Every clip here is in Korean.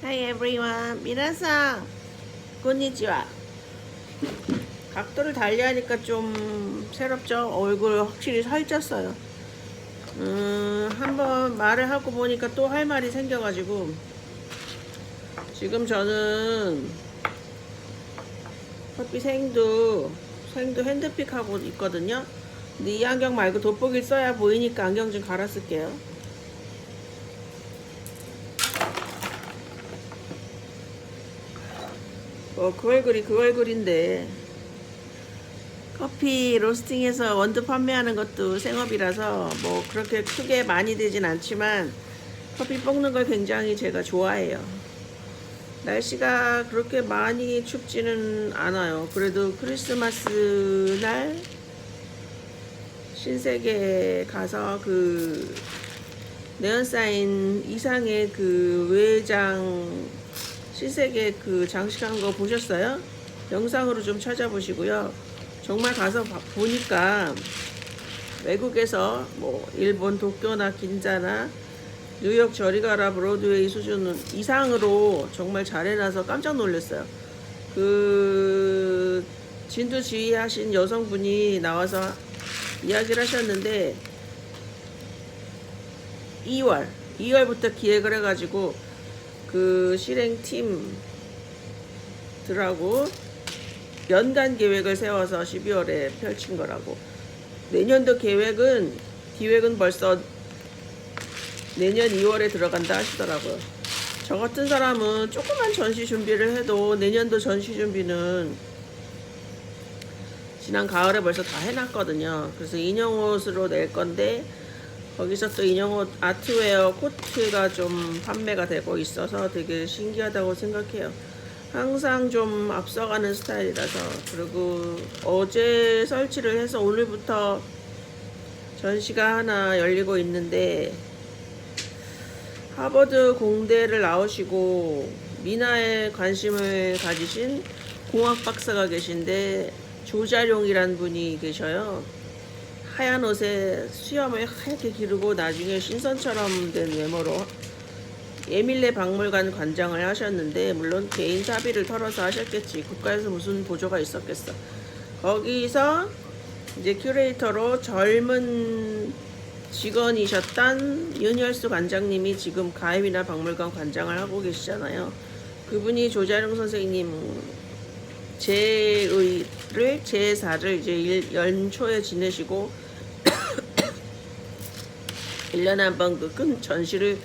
Hi everyone. 皆さん, konnichiwa. 각도를 달리하니까 좀 새롭죠? 얼굴 확실히 살쪘어요. 한번 말을 하고 보니까 또 할 말이 생겨가지고 지금 저는 커피 생도 핸드픽 하고 있거든요. 근데 이 안경 말고 돋보기 써야 보이니까 안경 좀 갈아 쓸게요. 그 얼굴인데 커피 로스팅해서 원두 판매하는 것도 생업이라서 뭐 그렇게 크게 많이 되진 않지만 커피 볶는 걸 굉장히 제가 좋아해요. 날씨가 그렇게 많이 춥지는 않아요. 그래도 크리스마스 날 신세계 가서 그 네온사인 이상의 그 외장 신세계 그 장식한 거 보셨어요? 영상으로 좀 찾아보시고요. 정말 가서 보니까 외국에서 뭐 일본 도쿄나 긴자나 뉴욕 저리 가라 브로드웨이 수준 이상으로 정말 잘 해놔서 깜짝 놀랐어요. 그 진두지휘하신 여성분이 나와서 이야기를 하셨는데 2월부터 기획을 해가지고 그 실행팀들하고 연간 계획을 세워서 12월에 펼친 거라고. 내년도 기획은 벌써 내년 2월에 들어간다 하시더라고요. 저 같은 사람은 조그만 전시 준비를 해도 내년도 전시 준비는 지난 가을에 벌써 다 해놨거든요. 그래서 인형옷으로 낼 건데 거기서 또 인형옷 아트웨어 코트가 좀 판매가 되고 있어서 되게 신기하다고 생각해요. 항상 좀 앞서가는 스타일이라서. 그리고 어제 설치를 해서 오늘부터 전시가 하나 열리고 있는데 하버드 공대를 나오시고 민화에 관심을 가지신 공학 박사가 계신데 조자룡이란 분이 계셔요. 하얀 옷에 수염을 하얗게 기르고 나중에 신선처럼 된 외모로 에밀레 박물관 관장을 하셨는데, 물론 개인 사비를 털어서 하셨겠지. 국가에서 무슨 보조가 있었겠어. 거기서 이제 큐레이터로 젊은 직원이셨던 윤열수 관장님이 지금 가해미나 박물관 관장을 하고 계시잖아요. 그분이 조자룡 선생님 제사를 이제 연초에 지내시고 1년에 한 번 그 큰 전시를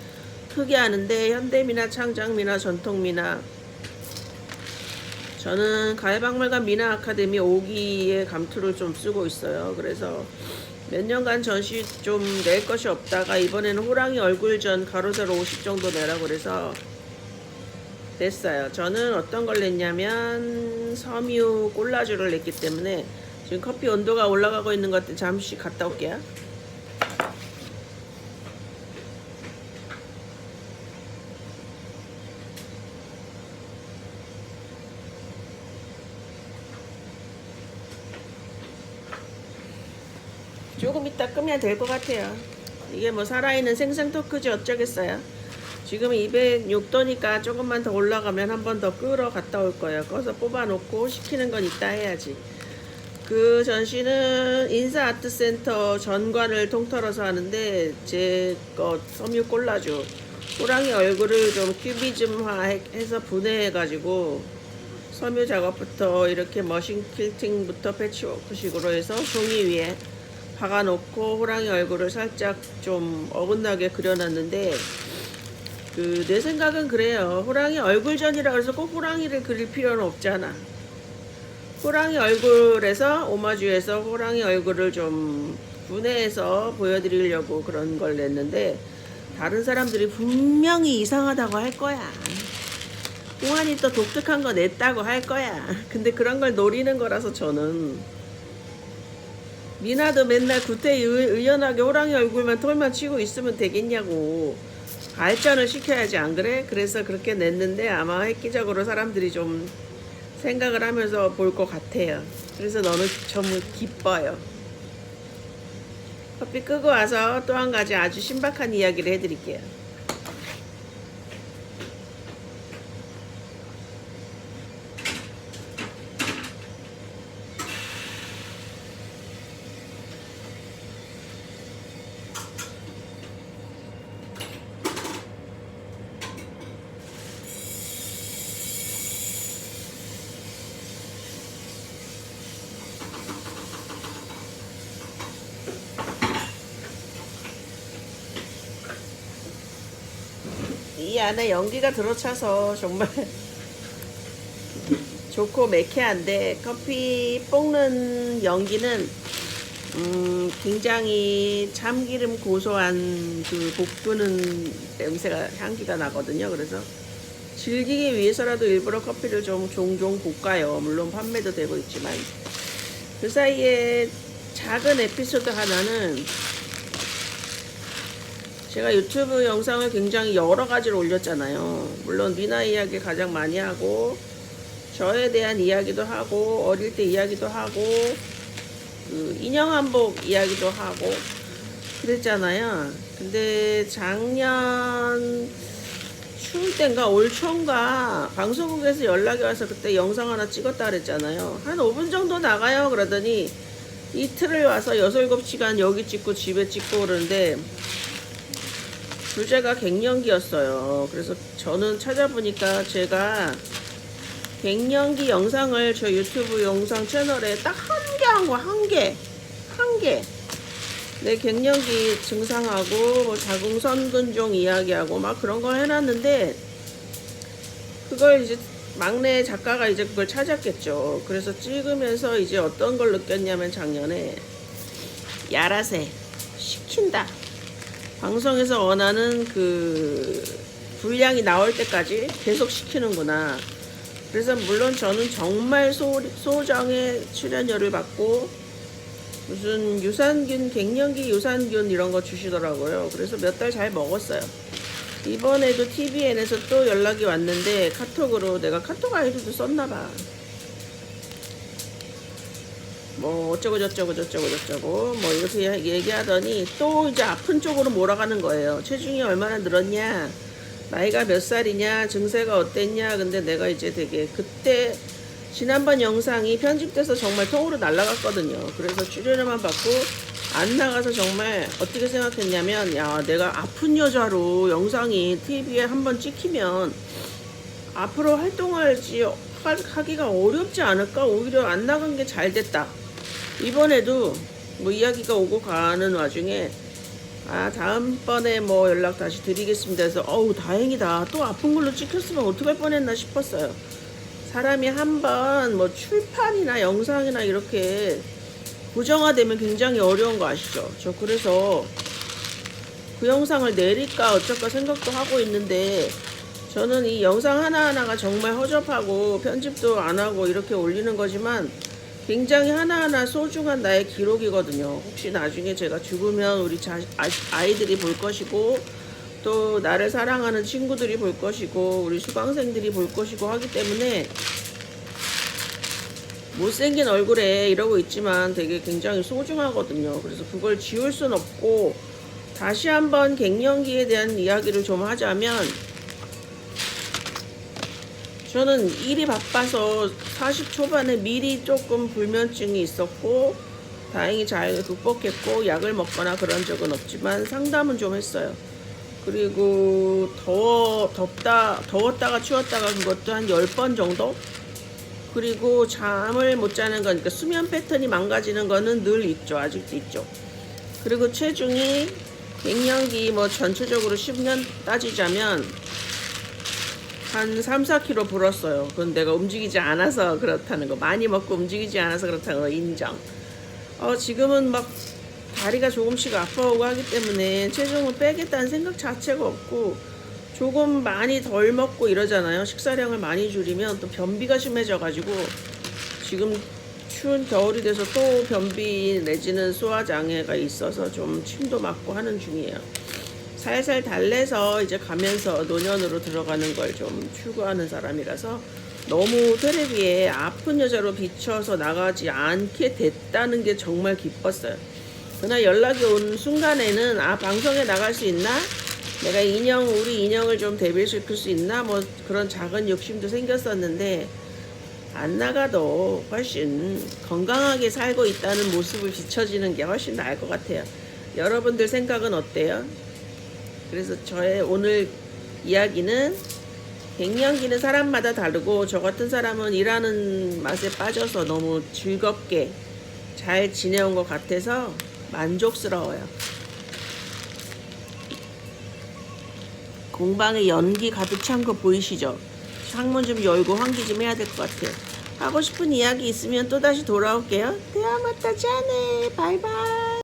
크게 하는데, 현대미나, 창작미나, 전통미나, 저는 가해박물관 미나 아카데미 5기의 감투를 좀 쓰고 있어요. 그래서 몇 년간 전시 좀 낼 것이 없다가 이번에는 호랑이 얼굴전 가로세로 50 정도 내라고 그래서 냈어요. 저는 어떤 걸 냈냐면 섬유 콜라주를 냈기 때문에 지금 커피 온도가 올라가고 있는 것 같아. 잠시 갔다 올게요. 조금 이따 끄면 될 것 같아요. 이게 뭐 살아있는 생생 토크지 어쩌겠어요. 지금 206도니까 조금만 더 올라가면 한 번 더 끄러 갔다 올 거예요. 꺼서 뽑아놓고 시키는 건 이따 해야지. 그 전시는 인사아트센터 전관을 통틀어서 하는데 제 거 섬유 콜라주 호랑이 얼굴을 좀 큐비즘화 해서 분해해가지고 섬유 작업부터 이렇게 머신 퀼팅부터 패치워크식으로 해서 종이 위에 박아놓고 호랑이 얼굴을 살짝 좀 어긋나게 그려놨는데, 그 내 생각은 그래요. 호랑이 얼굴전이라 그래서 꼭 호랑이를 그릴 필요는 없잖아. 호랑이 얼굴에서 오마주에서 호랑이 얼굴을 좀 분해해서 보여드리려고 그런 걸 냈는데, 다른 사람들이 분명히 이상하다고 할 거야. 홍환이 또 독특한 거 냈다고 할 거야. 근데 그런 걸 노리는 거라서 저는 미나도 맨날 구태의연하게 호랑이 얼굴만 털만 치고 있으면 되겠냐고 발전을 시켜야지, 안 그래? 그래서 그렇게 냈는데 아마 획기적으로 사람들이 좀 생각을 하면서 볼 것 같아요. 그래서 너무 정말 기뻐요. 커피 끄고 와서 또 한 가지 아주 신박한 이야기를 해드릴게요. 이 안에 연기가 들어차서 정말 좋고 매캐한데, 커피 볶는 연기는 굉장히 참기름 고소한 그 볶는 냄새가 향기가 나거든요. 그래서 즐기기 위해서라도 일부러 커피를 좀 종종 볶아요. 물론 판매도 되고 있지만. 그 사이에 작은 에피소드 하나는, 제가 유튜브 영상을 굉장히 여러 가지를 올렸잖아요. 물론 미나 이야기 가장 많이 하고, 저에 대한 이야기도 하고, 어릴 때 이야기도 하고, 그 인형 한복 이야기도 하고 그랬잖아요. 근데 작년 추울 땐가 올 초인가 방송국에서 연락이 와서 그때 영상 하나 찍었다 그랬잖아요. 한 5분 정도 나가요 그러더니 이틀을 와서 6, 7시간 여기 찍고 집에 찍고 그러는데, 주제가 갱년기였어요. 그래서 저는 찾아보니까 제가 갱년기 영상을 저 유튜브 영상 채널에 딱 한 개 한 거, 한 개. 내 갱년기 증상하고 뭐 자궁선근종 이야기하고 막 그런 거 해놨는데, 그걸 이제 막내 작가가 이제 그걸 찾았겠죠. 그래서 찍으면서 이제 어떤 걸 느꼈냐면, 작년에 야라세 시킨다. 방송에서 원하는 그 분량이 나올 때까지 계속 시키는구나. 그래서 물론 저는 정말 소정의 출연료를 받고 무슨 유산균, 갱년기 유산균 이런 거 주시더라고요. 그래서 몇 달 잘 먹었어요. 이번에도 TVN에서 또 연락이 왔는데, 카톡으로, 내가 카톡 아이디도 썼나봐. 뭐 어쩌고 저쩌고 뭐 이렇게 얘기하더니 또 이제 아픈 쪽으로 몰아가는 거예요. 체중이 얼마나 늘었냐, 나이가 몇 살이냐, 증세가 어땠냐. 근데 내가 이제 되게, 그때 지난번 영상이 편집돼서 정말 통으로 날라갔거든요. 그래서 출연료만 받고 안 나가서 정말 어떻게 생각했냐면, 야, 내가 아픈 여자로 영상이 TV에 한번 찍히면 앞으로 하기가 어렵지 않을까? 오히려 안 나간 게 잘 됐다. 이번에도 뭐 이야기가 오고 가는 와중에, 다음번에 뭐 연락 다시 드리겠습니다 해서, 어우 다행이다. 또 아픈 걸로 찍혔으면 어떡할 뻔했나 싶었어요. 사람이 한번 뭐 출판이나 영상이나 이렇게 고정화되면 굉장히 어려운 거 아시죠? 저 그래서 그 영상을 내릴까 어쩔까 생각도 하고 있는데, 저는 이 영상 하나하나가 정말 허접하고 편집도 안 하고 이렇게 올리는 거지만 굉장히 하나하나 소중한 나의 기록이거든요. 혹시 나중에 제가 죽으면 우리 아이들이 볼 것이고, 또 나를 사랑하는 친구들이 볼 것이고, 우리 수강생들이 볼 것이고 하기 때문에, 못생긴 얼굴에 이러고 있지만 되게 굉장히 소중하거든요. 그래서 그걸 지울 순 없고, 다시 한번 갱년기에 대한 이야기를 좀 하자면, 저는 일이 바빠서 40 초반에 미리 조금 불면증이 있었고, 다행히 잘 극복했고 약을 먹거나 그런 적은 없지만 상담은 좀 했어요. 그리고 더웠다가 추웠다가 그것도 한 10번 정도? 그리고 잠을 못 자는 건, 그러니까 수면 패턴이 망가지는 거는 늘 있죠. 아직도 있죠. 그리고 체중이 갱년기 뭐 전체적으로 10년 따지자면 한 3, 4kg 불었어요. 그건 내가 움직이지 않아서 그렇다는 거, 많이 먹고 움직이지 않아서 그렇다는 거 인정. 지금은 막 다리가 조금씩 아파오고 하기 때문에 체중을 빼겠다는 생각 자체가 없고, 조금 많이 덜 먹고 이러잖아요. 식사량을 많이 줄이면 또 변비가 심해져가지고, 지금 추운 겨울이 돼서 또 변비 내지는 소화장애가 있어서 좀 침도 맞고 하는 중이에요. 살살 달래서 이제 가면서 노년으로 들어가는 걸 좀 추구하는 사람이라서, 너무 텔레비에 아픈 여자로 비춰서 나가지 않게 됐다는 게 정말 기뻤어요. 그날 연락이 온 순간에는, 방송에 나갈 수 있나? 내가 우리 인형을 좀 데뷔시킬 수 있나? 뭐 그런 작은 욕심도 생겼었는데, 안 나가도 훨씬 건강하게 살고 있다는 모습을 비춰지는 게 훨씬 나을 것 같아요. 여러분들 생각은 어때요? 그래서 저의 오늘 이야기는, 갱년기는 사람마다 다르고, 저 같은 사람은 일하는 맛에 빠져서 너무 즐겁게 잘 지내온 것 같아서 만족스러워요. 공방에 연기 가득 찬 거 보이시죠? 창문 좀 열고 환기 좀 해야 될 것 같아요. 하고 싶은 이야기 있으면 또다시 돌아올게요. 대화마타 자네 바이바이.